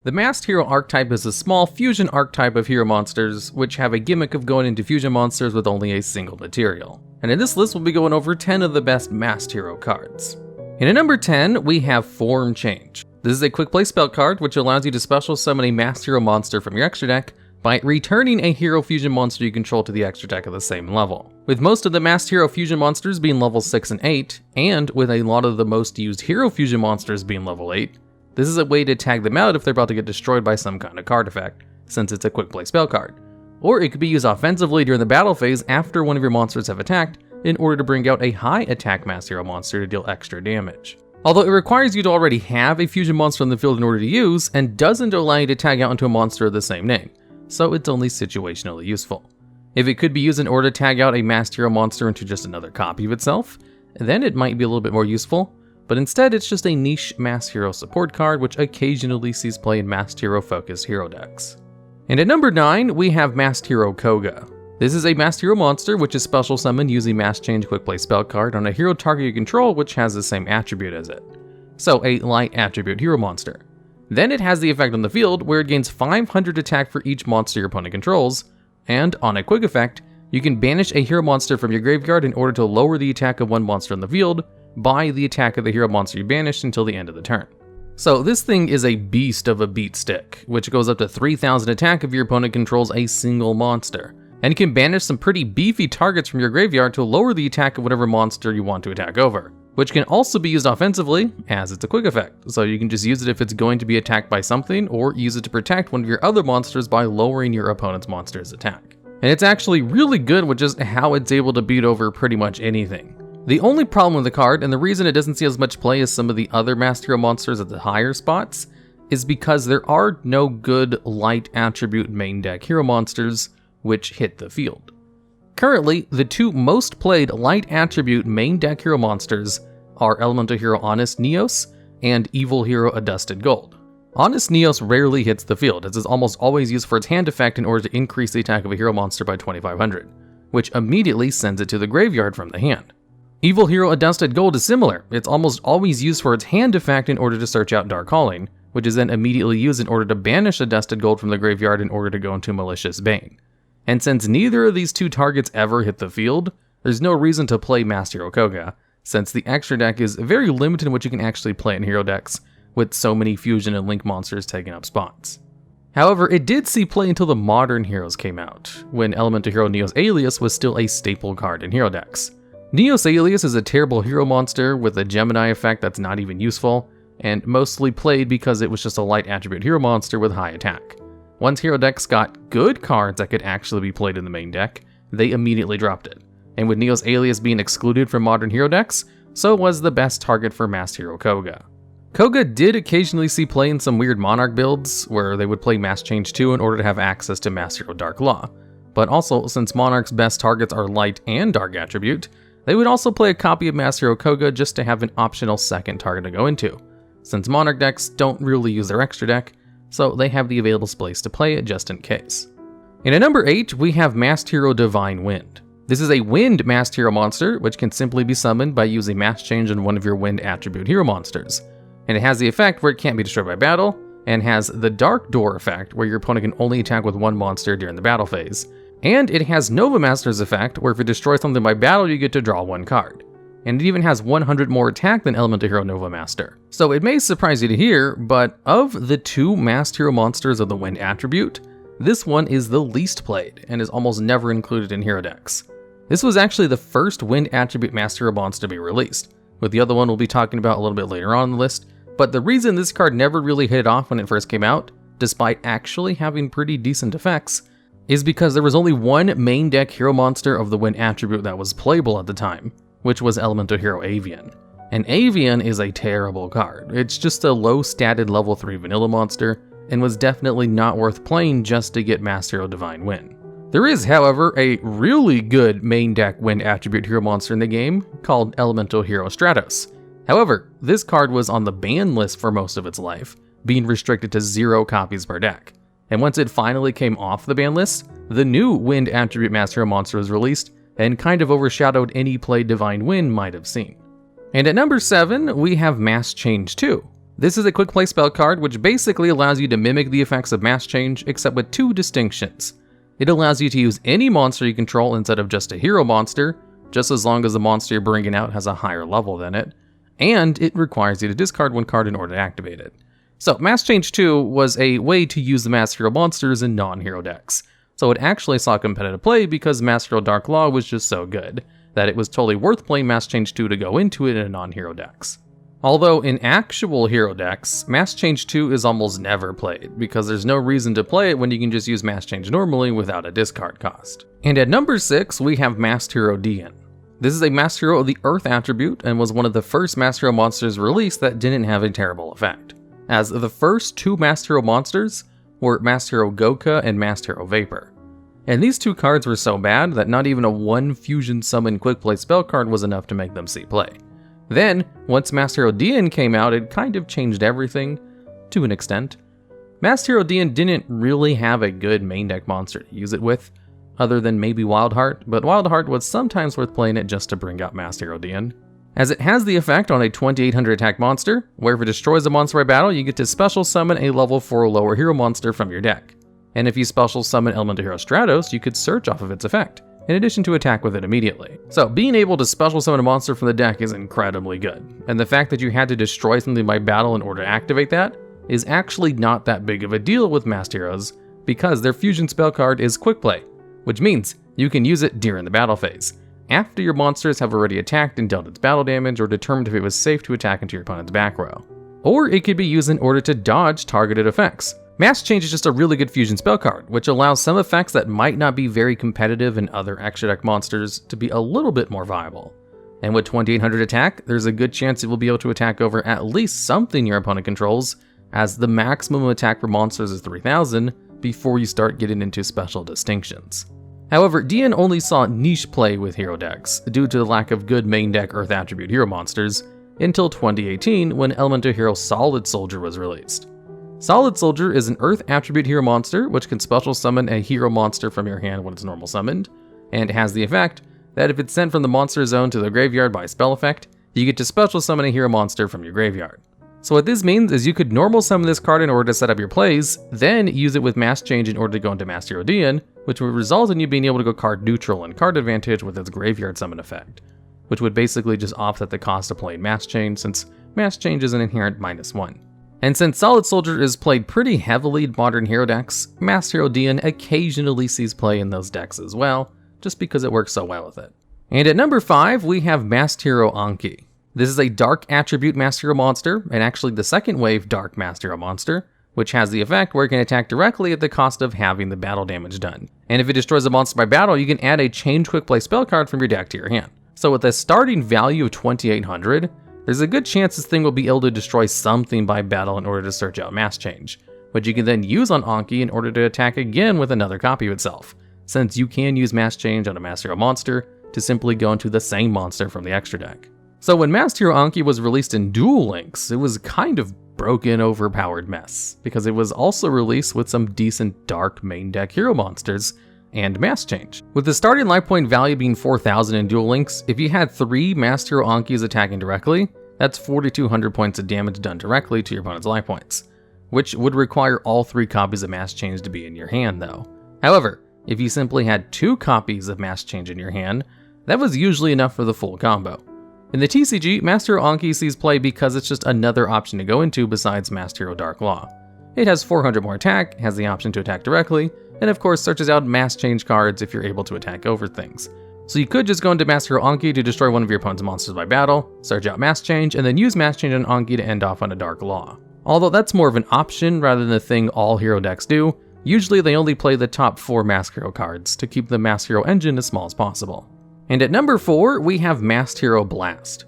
The Masked Hero archetype is a small fusion archetype of hero monsters, which have a gimmick of going into fusion monsters with only a single material. And in this list, we'll be going over 10 of the best Masked Hero cards. And at number 10, we have Form Change. This is a quick play spell card, which allows you to special summon a Masked Hero monster from your extra deck by returning a hero fusion monster you control to the extra deck at the same level. With most of the Masked Hero fusion monsters being level 6 and 8, and with a lot of the most used hero fusion monsters being level 8, this is a way to tag them out if they're about to get destroyed by some kind of card effect, since it's a quick play spell card. Or it could be used offensively during the battle phase after one of your monsters have attacked, in order to bring out a high attack Masked Hero monster to deal extra damage. Although it requires you to already have a fusion monster in the field in order to use, and doesn't allow you to tag out into a monster of the same name, so it's only situationally useful. If it could be used in order to tag out a Masked Hero monster into just another copy of itself, then it might be a little bit more useful, but instead it's just a niche Masked Hero support card which occasionally sees play in Masked Hero focused hero decks. And at number 9, we have Masked Hero Koga. This is a Masked Hero monster which is special summoned using Mask Change quick play spell card on a hero target you control which has the same attribute as it. So a light attribute hero monster. Then it has the effect on the field where it gains 500 attack for each monster your opponent controls, and on a quick effect, you can banish a hero monster from your graveyard in order to lower the attack of one monster in the field by the attack of the hero monster you banished until the end of the turn. So this thing is a beast of a beat stick, which goes up to 3000 attack if your opponent controls a single monster, and you can banish some pretty beefy targets from your graveyard to lower the attack of whatever monster you want to attack over, which can also be used offensively, as it's a quick effect, so you can just use it if it's going to be attacked by something, or use it to protect one of your other monsters by lowering your opponent's monster's attack. And it's actually really good with just how it's able to beat over pretty much anything. The only problem with the card, and the reason it doesn't see as much play as some of the other Masked Hero monsters at the higher spots, is because there are no good light attribute main deck hero monsters which hit the field. Currently, the two most played light attribute main deck hero monsters are Elemental Hero Honest Neos and Evil Hero Adusted Gold. Honest Neos rarely hits the field, as it's almost always used for its hand effect in order to increase the attack of a hero monster by 2500, which immediately sends it to the graveyard from the hand. Evil Hero Adusted Gold is similar. It's almost always used for its hand effect in order to search out Dark Calling, which is then immediately used in order to banish Adusted Gold from the graveyard in order to go into Malicious Bane. And since neither of these two targets ever hit the field, there's no reason to play Masked Hero Koga, since the extra deck is very limited in what you can actually play in hero decks, with so many fusion and link monsters taking up spots. However, it did see play until the modern heroes came out, when Elemental Hero Neos Alias was still a staple card in hero decks. Neos Alias is a terrible hero monster with a Gemini effect that's not even useful, and mostly played because it was just a light attribute hero monster with high attack. Once hero decks got good cards that could actually be played in the main deck, they immediately dropped it. And with Neos Alias being excluded from modern hero decks, so was the best target for Masked Hero Koga. Koga did occasionally see play in some weird Monarch builds, where they would play Mask Change 2 in order to have access to Masked Hero Dark Law. But also, since Monarch's best targets are light and dark attribute, they would also play a copy of Masked Hero Koga just to have an optional second target to go into, since Monarch decks don't really use their extra deck, so they have the available space to play it just in case. And at number 8, we have Masked Hero Divine Wind. This is a wind Masked Hero monster, which can simply be summoned by using Mask Change on one of your wind attribute hero monsters. And it has the effect where it can't be destroyed by battle, and has the Dark Door effect where your opponent can only attack with one monster during the battle phase. And it has Nova Master's effect, where if it destroys something by battle, you get to draw one card. And it even has 100 more attack than Elemental Hero Nova Master. So it may surprise you to hear, but of the two Masked Hero monsters of the wind attribute, this one is the least played, and is almost never included in hero decks. This was actually the first wind attribute Masked Hero monster to be released, with the other one we'll be talking about a little bit later on in the list, but the reason this card never really hit it off when it first came out, despite actually having pretty decent effects, is because there was only one main deck hero monster of the wind attribute that was playable at the time, which was Elemental Hero Avian. And Avian is a terrible card. It's just a low-statted level 3 vanilla monster, and was definitely not worth playing just to get Masked Hero Divine Wind. There is, however, a really good main deck wind attribute hero monster in the game called Elemental Hero Stratos. However, this card was on the ban list for most of its life, being restricted to 0 copies per deck. And once it finally came off the ban list, the new wind attribute Masked Hero monster was released, and kind of overshadowed any play Divine Wind might have seen. And at number 7, we have Mask Change 2. This is a quick play spell card which basically allows you to mimic the effects of Mass Change except with two distinctions. It allows you to use any monster you control instead of just a hero monster, just as long as the monster you're bringing out has a higher level than it, and it requires you to discard one card in order to activate it. So Mass Change 2 was a way to use the Master Hero monsters in non-hero decks. So it actually saw competitive play because Master Hero Dark Law was just so good that it was totally worth playing Mass Change 2 to go into it in non-hero decks. Although in actual hero decks, Mass Change 2 is almost never played because there's no reason to play it when you can just use Mass Change normally without a discard cost. And at number 6, we have Master Hero Dian. This is a Master Hero of the Earth attribute and was one of the first Master Hero monsters released that didn't have a terrible effect, as the first two Master Hero monsters were Master Hero Goka and Master Hero Vapor. And these two cards were so bad that not even a one fusion summon quick play spell card was enough to make them see play. Then, once Master Hero Dian came out, it kind of changed everything, to an extent. Master Hero Dian didn't really have a good main deck monster to use it with, other than maybe Wildheart, but Wildheart was sometimes worth playing it just to bring out Master Hero Dian, as it has the effect on a 2800 attack monster, where if it destroys a monster by battle, you get to special summon a level 4 or lower hero monster from your deck. And if you special summon Elemental Hero Stratos, you could search off of its effect, in addition to attack with it immediately. So being able to special summon a monster from the deck is incredibly good, and the fact that you had to destroy something by battle in order to activate that is actually not that big of a deal with Master Heroes, because their fusion spell card is Quick Play, which means you can use it during the battle phase, after your monsters have already attacked and dealt its battle damage or determined if it was safe to attack into your opponent's back row. Or it could be used in order to dodge targeted effects. Mass Change is just a really good fusion spell card, which allows some effects that might not be very competitive in other extra deck monsters to be a little bit more viable. And with 2800 attack, there's a good chance it will be able to attack over at least something your opponent controls, as the maximum attack for monsters is 3000 before you start getting into special distinctions. However, Dian only saw niche play with hero decks due to the lack of good main deck Earth attribute hero monsters until 2018 when Elemental Hero Solid Soldier was released. Solid Soldier is an Earth attribute hero monster which can special summon a hero monster from your hand when it's normal summoned, and has the effect that if it's sent from the monster zone to the graveyard by spell effect, you get to special summon a hero monster from your graveyard. So what this means is you could normal summon this card in order to set up your plays, then use it with Mass Change in order to go into Master Hero Dian, which would result in you being able to go card neutral and card advantage with its graveyard summon effect, which would basically just offset the cost of playing Mass Change since Mass Change is an inherent -1. And since Solid Soldier is played pretty heavily in modern hero decks, Master Hero Dian occasionally sees play in those decks as well, just because it works so well with it. And at number 5, we have Master Hero Anki. This is a Dark Attribute Master Hero monster, and actually the second wave Dark Master Hero monster, which has the effect where it can attack directly at the cost of having the battle damage done. And if it destroys a monster by battle, you can add a Change Quick Play spell card from your deck to your hand. So with a starting value of 2800, there's a good chance this thing will be able to destroy something by battle in order to search out Mass Change, which you can then use on Anki in order to attack again with another copy of itself, since you can use Mass Change on a Master Hero monster to simply go into the same monster from the extra deck. So when Master Hero Anki was released in Duel Links, it was kind of broken, overpowered mess, because it was also released with some decent dark main deck hero monsters and Mass Change. With the starting life point value being 4000 in Duel Links, if you had 3 Master Hero Ankis attacking directly, that's 4200 points of damage done directly to your opponent's life points, which would require all 3 copies of Mass Change to be in your hand though. However, if you simply had 2 copies of Mass Change in your hand, that was usually enough for the full combo. In the TCG, Master Hero Anki sees play because it's just another option to go into besides Master Hero Dark Law. It has 400 more attack, has the option to attack directly, and of course searches out Mass Change cards if you're able to attack over things. So you could just go into Master Hero Anki to destroy one of your opponent's monsters by battle, search out Mass Change, and then use Mass Change on Anki to end off on a Dark Law. Although that's more of an option rather than a thing all hero decks do, usually they only play the top 4 Master Hero cards to keep the Master Hero engine as small as possible. And at number 4, we have Master Hero Blast.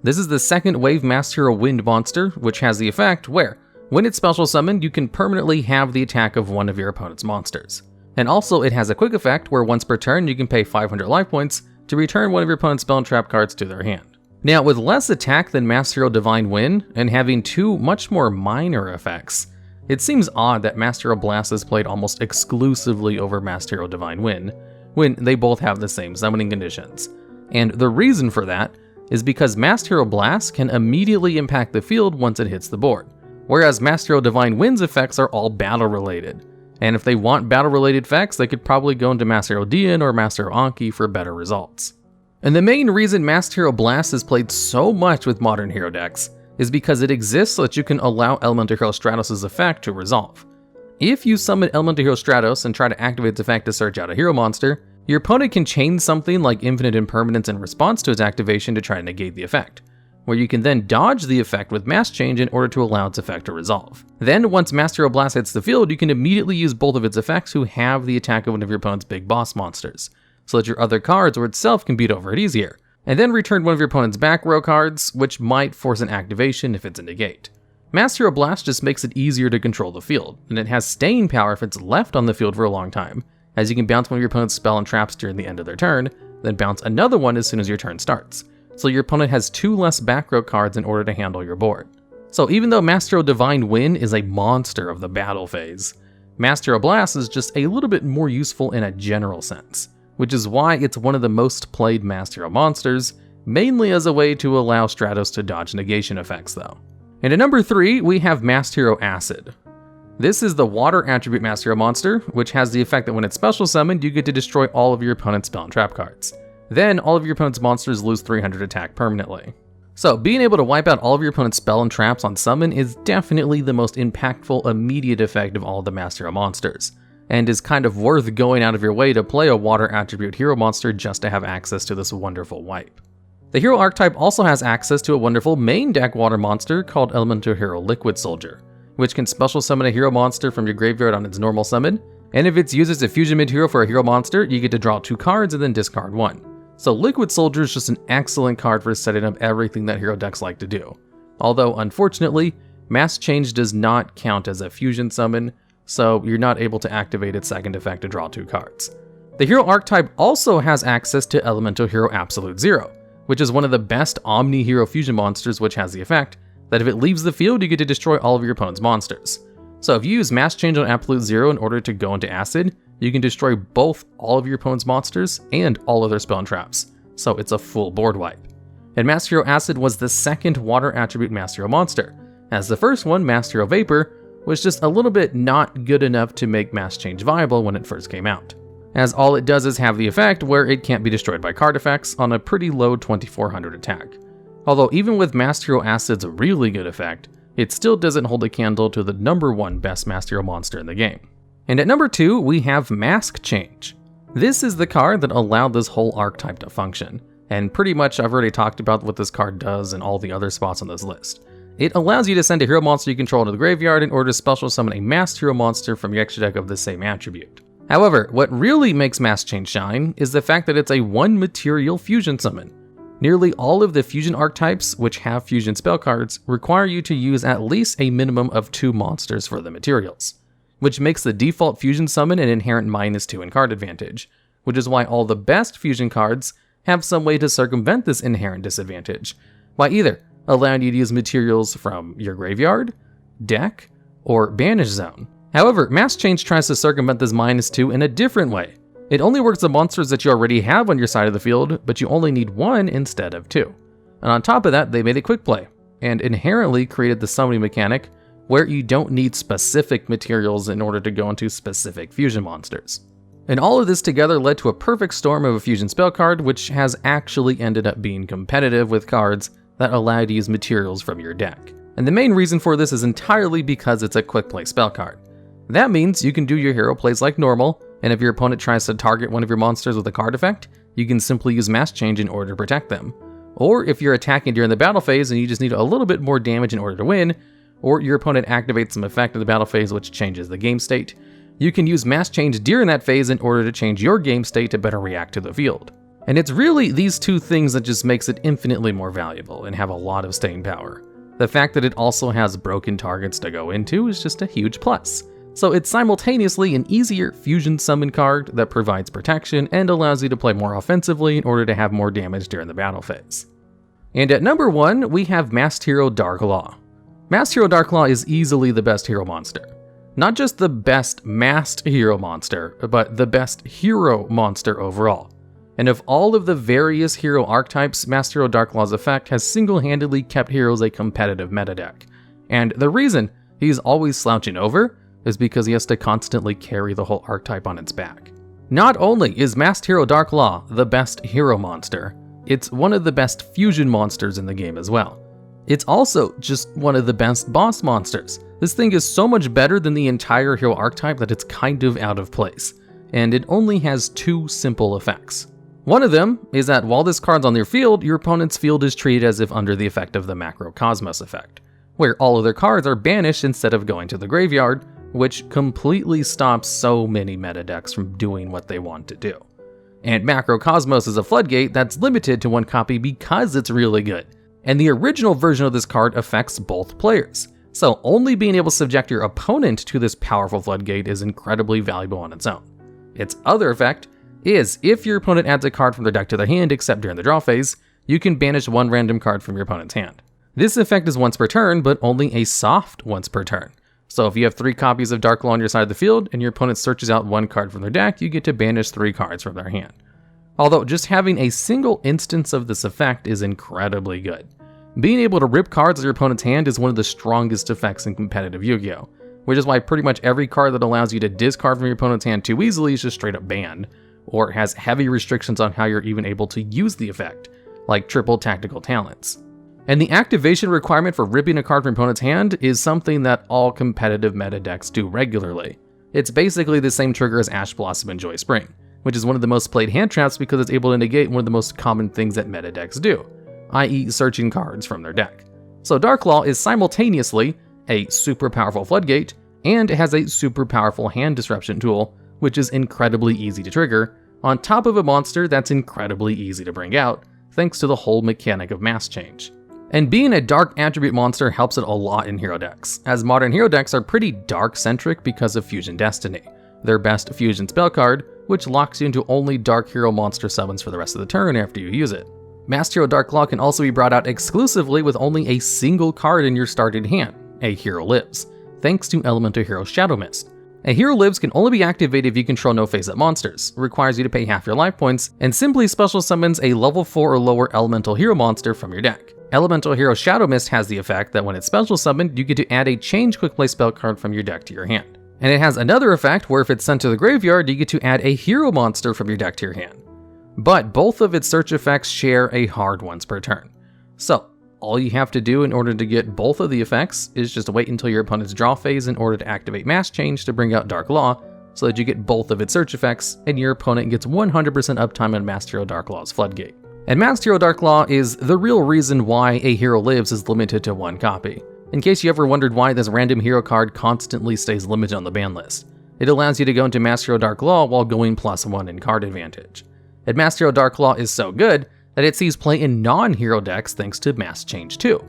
This is the second wave Master Hero Wind monster, which has the effect where, when it's special summoned, you can permanently have the attack of one of your opponent's monsters. And also it has a quick effect where once per turn you can pay 500 life points to return one of your opponent's spell and trap cards to their hand. Now with less attack than Master Hero Divine Wind, and having 2 much more minor effects, it seems odd that Master Hero Blast is played almost exclusively over Master Hero Divine Wind, when they both have the same summoning conditions. And the reason for that is because Masked Hero Blast can immediately impact the field once it hits the board, whereas Masked Hero Divine Wind's effects are all battle related. And if they want battle related effects, they could probably go into Masked Hero Dian or Masked Hero Anki for better results. And the main reason Masked Hero Blast is played so much with modern hero decks is because it exists so that you can allow Elemental Hero Stratos' effect to resolve. If you summon Elemental Hero Stratos and try to activate its effect to search out a hero monster, your opponent can chain something like Infinite Impermanence in response to its activation to try to negate the effect, where you can then dodge the effect with Mass Change in order to allow its effect to resolve. Then, once Masked Hero Blast hits the field, you can immediately use both of its effects who have the attack of one of your opponent's big boss monsters, so that your other cards or itself can beat over it easier, and then return one of your opponent's back row cards, which might force an activation if it's a negate. Masked Hero Blast just makes it easier to control the field, and it has staying power if it's left on the field for a long time, as you can bounce one of your opponent's spell and traps during the end of their turn, then bounce another one as soon as your turn starts, so your opponent has 2 less back row cards in order to handle your board. So even though Masked Hero Divine Wind is a monster of the battle phase, Masked Hero Blast is just a little bit more useful in a general sense, which is why it's one of the most played Masked Hero monsters, mainly as a way to allow Stratos to dodge negation effects though. And at number 3, we have Masked Hero Acid. This is the water attribute Masked Hero monster, which has the effect that when it's special summoned, you get to destroy all of your opponent's spell and trap cards. Then, all of your opponent's monsters lose 300 attack permanently. So, being able to wipe out all of your opponent's spell and traps on summon is definitely the most impactful immediate effect of all the Masked Hero monsters, and is kind of worth going out of your way to play a water attribute hero monster just to have access to this wonderful wipe. The hero archetype also has access to a wonderful main deck water monster called Elemental Hero Liquid Soldier, which can special summon a hero monster from your graveyard on its normal summon, and if it's used as a fusion mid hero for a hero monster, you get to draw 2 cards and then discard 1. So Liquid Soldier is just an excellent card for setting up everything that hero decks like to do. Although, unfortunately, Mass Change does not count as a fusion summon, so you're not able to activate its second effect to draw 2 cards. The hero archetype also has access to Elemental Hero Absolute Zero, which is one of the best omni-hero fusion monsters, which has the effect that if it leaves the field, you get to destroy all of your opponent's monsters. So if you use Mass Change on Absolute Zero in order to go into Acid, you can destroy both all of your opponent's monsters and all of their spell and traps, so it's a full board wipe. And Masked Hero Acid was the second water attribute Masked Hero monster, as the first one, Masked Hero Vapor, was just a little bit not good enough to make Mass Change viable when it first came out, as all it does is have the effect where it can't be destroyed by card effects on a pretty low 2400 attack. Although even with Masked Hero Acid's really good effect, it still doesn't hold a candle to the number 1 best Masked Hero monster in the game. And at number 2, we have Mask Change. This is the card that allowed this whole archetype to function, and pretty much I've already talked about what this card does and all the other spots on this list. It allows you to send a hero monster you control to the graveyard in order to special summon a Masked Hero monster from your extra deck of the same attribute. However, what really makes Mask Change shine is the fact that it's a 1 material fusion summon. Nearly all of the fusion archetypes, which have fusion spell cards, require you to use at least a minimum of 2 monsters for the materials, which makes the default fusion summon an inherent -2 in card advantage, which is why all the best fusion cards have some way to circumvent this inherent disadvantage, by either allowing you to use materials from your graveyard, deck, or banish zone. However, Mask Change tries to circumvent this -2 in a different way. It only works on monsters that you already have on your side of the field, but you only need 1 instead of 2. And on top of that, they made it quick play, and inherently created the summoning mechanic where you don't need specific materials in order to go into specific fusion monsters. And all of this together led to a perfect storm of a fusion spell card, which has actually ended up being competitive with cards that allow you to use materials from your deck. And the main reason for this is entirely because it's a quick play spell card. That means you can do your hero plays like normal, and if your opponent tries to target one of your monsters with a card effect, you can simply use Mass Change in order to protect them. Or if you're attacking during the battle phase and you just need a little bit more damage in order to win, or your opponent activates some effect in the battle phase which changes the game state, you can use Mass Change during that phase in order to change your game state to better react to the field. And it's really these 2 things that just makes it infinitely more valuable and have a lot of staying power. The fact that it also has broken targets to go into is just a huge plus. So it's simultaneously an easier fusion summon card that provides protection and allows you to play more offensively in order to have more damage during the battle phase. And at number 1, we have Masked Hero Darklaw. Masked Hero Darklaw is easily the best hero monster. Not just the best masked hero monster, but the best hero monster overall. And of all of the various hero archetypes, Master Hero Darklaw's effect has single-handedly kept heroes a competitive meta deck. And the reason he's always slouching over is because he has to constantly carry the whole archetype on its back. Not only is Master Hero Darklaw the best hero monster, it's one of the best fusion monsters in the game as well. It's also just one of the best boss monsters. This thing is so much better than the entire hero archetype that it's kind of out of place. And it only has 2 simple effects. One of them is that while this card's on your field, your opponent's field is treated as if under the effect of the Macrocosmos effect, where all of their cards are banished instead of going to the graveyard, which completely stops so many meta decks from doing what they want to do. And Macrocosmos is a floodgate that's limited to 1 copy because it's really good. And the original version of this card affects both players, so only being able to subject your opponent to this powerful floodgate is incredibly valuable on its own. Its other effect is if your opponent adds a card from their deck to their hand except during the draw phase, you can banish 1 random card from your opponent's hand. This effect is once per turn, but only a soft once per turn. So if you have 3 copies of Darklaw on your side of the field and your opponent searches out 1 card from their deck, you get to banish 3 cards from their hand. Although just having a single instance of this effect is incredibly good. Being able to rip cards out of your opponent's hand is one of the strongest effects in competitive Yu-Gi-Oh!, which is why pretty much every card that allows you to discard from your opponent's hand too easily is just straight up banned, or has heavy restrictions on how you're even able to use the effect, like triple tactical talents. And the activation requirement for ripping a card from your opponent's hand is something that all competitive meta decks do regularly. It's basically the same trigger as Ash Blossom and Joy Spring, which is one of the most played hand traps because it's able to negate one of the most common things that meta decks do, i.e. searching cards from their deck. So Darklaw is simultaneously a super powerful floodgate, and it has a super powerful hand disruption tool, which is incredibly easy to trigger, on top of a monster that's incredibly easy to bring out, thanks to the whole mechanic of mass change. And being a dark attribute monster helps it a lot in hero decks, as modern hero decks are pretty dark-centric because of Fusion Destiny, their best fusion spell card, which locks you into only dark hero monster summons for the rest of the turn after you use it. Master Hero Darklaw can also be brought out exclusively with only a single card in your started hand, a Hero Lives, thanks to Elemental Hero Shadow Mist. A Hero Lives can only be activated if you control no face-up monsters, requires you to pay half your life points, and simply special summons a level 4 or lower Elemental Hero monster from your deck. Elemental Hero Shadow Mist has the effect that when it's special summoned, you get to add a change quick play spell card from your deck to your hand. And it has another effect where if it's sent to the graveyard, you get to add a hero monster from your deck to your hand. But both of its search effects share a hard once per turn. So, all you have to do in order to get both of the effects is just wait until your opponent's draw phase in order to activate Mass Change to bring out Darklaw, so that you get both of its search effects, and your opponent gets 100% uptime on Master Hero Darklaw's Floodgate. And Master Hero Darklaw is the real reason why a Hero Lives is limited to 1 copy. In case you ever wondered why this random hero card constantly stays limited on the ban list, it allows you to go into Master Hero Darklaw while going +1 in card advantage. And Master Hero Darklaw is so good that it sees play in non-hero decks thanks to Mass Change 2.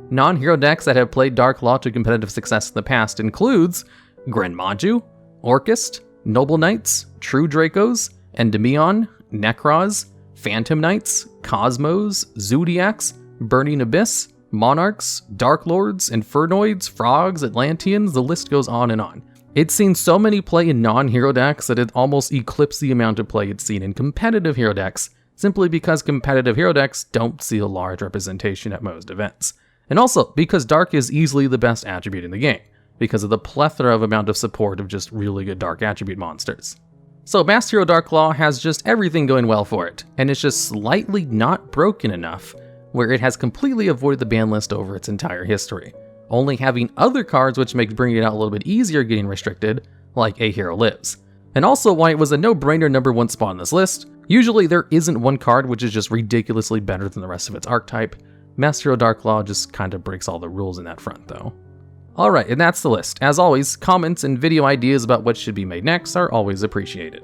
Non-hero decks that have played Darklaw to competitive success in the past includes Grenmaju, Orchist, Noble Knights, True Dracos, Endymion, Necros, Phantom Knights, Cosmos, Zodiacs, Burning Abyss, Monarchs, Dark Lords, Infernoids, Frogs, Atlanteans, the list goes on and on. It's seen so many play in non-hero decks that it almost eclipsed the amount of play it's seen in competitive hero decks, simply because competitive hero decks don't see a large representation at most events. And also because Dark is easily the best attribute in the game, because of the plethora of amount of support of just really good Dark attribute monsters. So Master Hero Darklaw has just everything going well for it, and it's just slightly not broken enough, where it has completely avoided the ban list over its entire history, only having other cards which make bringing it out a little bit easier getting restricted, like A Hero Lives. And also why it was a no-brainer #1 spot on this list. Usually there isn't one card which is just ridiculously better than the rest of its archetype. Master Hero Darklaw just kinda breaks all the rules in that front though. Alright, and that's the list. As always, comments and video ideas about what should be made next are always appreciated.